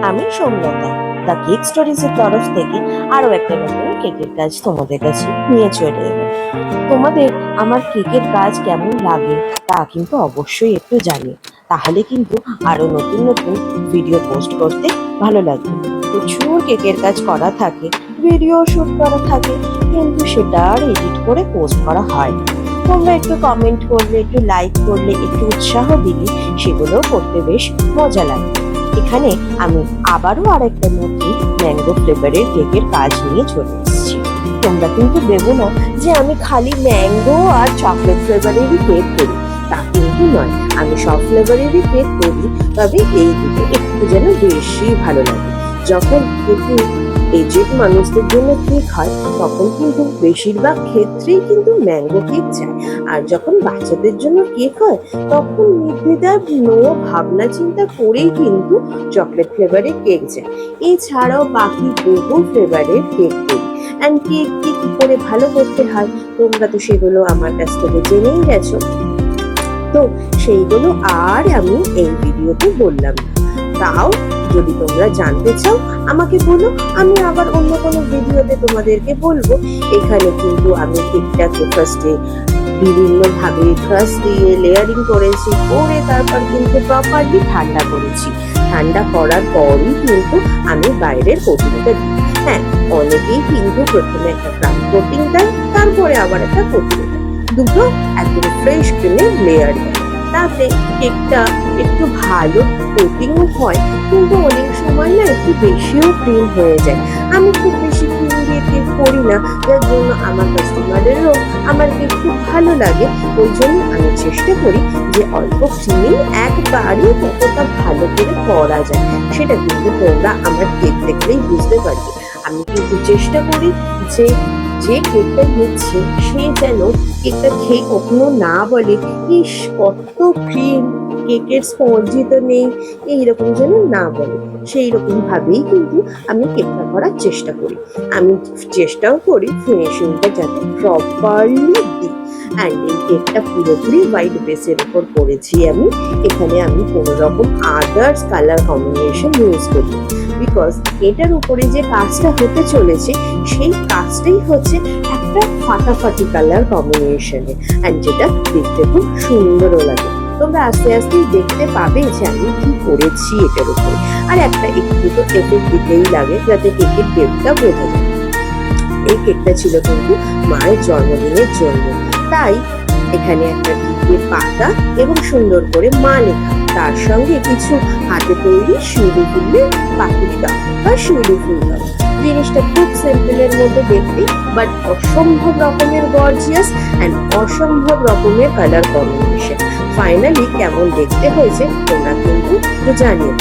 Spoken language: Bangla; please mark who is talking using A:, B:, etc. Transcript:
A: আমি সৌম্যতা দ্য কেক স্টোরিজের তরফ থেকে আরো একটা নতুন কেকের কাজ তোমাদের কাছে নিয়ে চলে এলাম। তোমাদের আমার কেকের কাজ কেমন লাগে তা কিন্তু অবশ্যই একটু জানিও, তাহলে কিন্তু আরো নতুন নতুন ভিডিও পোস্ট করতে ভালো লাগবে। প্রচুর কেকের কাজ করা থাকে, ভিডিও শুট করা থাকে, কিন্তু সেটা আর এডিট করে পোস্ট করা হয় না। তোমরা একটু কমেন্ট করলে, একটু লাইক করলে, একটু উৎসাহ দিলে সেগুলো করতে বেশ মজা লাগে। এখানে আমি আবারও আরেকটা নতুন ম্যাঙ্গো ফ্লেভারের কেকের কাজ নিয়ে চলে এসেছি। তোমরা কিন্তু ভেবো না যে আমি খালি ম্যাঙ্গো আর চকলেট ফ্লেভারেরই কেক করি, তা কিন্তু নয়। আমি সব ফ্লেভারেরই কেক করি, তবে এই দুটো একটু যেন বেশি ভালো লাগে। যখন একটু এজেড মানুষদের জন্য কেক হয় তখন কিন্তু বেশিরভাগ ক্ষেত্রেই কিন্তু ম্যাঙ্গো কেক চায়, আর যখন বাচ্চাদের জন্য কেক হয় তখন নির্দ্বিধায় নো ভাবনা চিন্তা করেই কিন্তু চকলেট ফ্লেভারের কেক চায়। এছাড়াও বাকি বহু ফ্লেভারের কেক করি। অ্যান্ড কেককে কি করে ভালো করতে হয় তোমরা তো সেগুলো আমার কাছ থেকে জেনেই গেছো, তো সেইগুলো আর আমি এই ভিডিওতে বললাম না। তাও যদি তোমরা জানতে চাও আমাকে বলো, আমি আবার অন্য কোনো ভিডিওতে তোমাদেরকে বলবো। এখানে কিন্তু আমি কেকটাকে ফার্স্টে বিভিন্ন ভাবে ক্রাস্ট দিয়ে লেয়ারিং করেছি, করে তারপর কিন্তু প্রপারলি ঠান্ডা করেছি। ঠান্ডা করার পরই কিন্তু আমি বাইরের কোটিংটা দিই। হ্যাঁ, অনেকেই কিন্তু প্রথমে একটা ক্রাফট কোটিং দেয়, তারপরে আবার একটা কোটিং দেয়, দুটো একদম ফ্রেশ ক্রিমের লেয়ার দেয়। তাতে কেকটা একটু ভালো কোটিংও হয়, কিন্তু অনেক সময় না একটু বেশিও ক্রিম হয়ে যায়। আমি খুব বেশি ক্রিম দিয়ে কেক করি না, যার জন্য আমার কাস্টমারেরও আমার কেক খুব ভালো লাগে। ওই জন্য আমি চেষ্টা করি যে অল্প ক্রিমে একবারই কতটা ভালো করে করা যায় সেটা কিন্তু তোমরা আমার কেক দেখলেই বুঝতে পারবে। আমি কিন্তু চেষ্টা করি যে যে কেকটা নিচ্ছে সে যেন কেকটা খেয়ে কখনো না বলে ইস কত ক্রিম, কেকের স্পঞ্জি তো নেই, এইরকম যেন না বলে। সেই রকম ভাবেই কিন্তু আমি কেকটা করার চেষ্টা করি। আমি চেষ্টাও করি ফিনিশিংটা যাতে প্রপারলি দিই। অ্যান্ড এই কেকটা পুরোপুরি হোয়াইট বেসের উপর করেছি আমি। এখানে আমি কোনো রকম আদার্স কালার কম্বিনেশন ইউজ করি, বিকজ এটার উপরে যে কাজটা হতে চলেছে সেই কাজটাই হচ্ছে একটা ফাটাফাটি কালার কম্বিনেশনে, অ্যান্ড যেটা দেখতে খুব সুন্দরও লাগে। তোমরা আস্তে আস্তেই দেখতে পাবে যে আমি কি করেছি এটার উপরে। আর একটা একটু তো এফেক্ট দিতেই লাগে যাতে কেকের টেপটা বোঝা যায়। এই কেকটা ছিল কিন্তু মায়ের জন্মদিনের জন্য, তাই এখানে একটা কেকের পাতা এবং সুন্দর করে মা লেখা, তার সঙ্গে কিছু হাতে তৈরি শিউলি ফুলের পাতুরি দাও বা শিউলি ফুল দাও। জিনিসটা খুব সিম্পলের মধ্যে দেখতে, বাট অসম্ভব রকমের গর্জিয়াস অ্যান্ড অসম্ভব রকমের কালার কম্বিনেশন। ফাইনালি কেমন দেখতে হয়েছে তোমরা কিন্তু জানিও।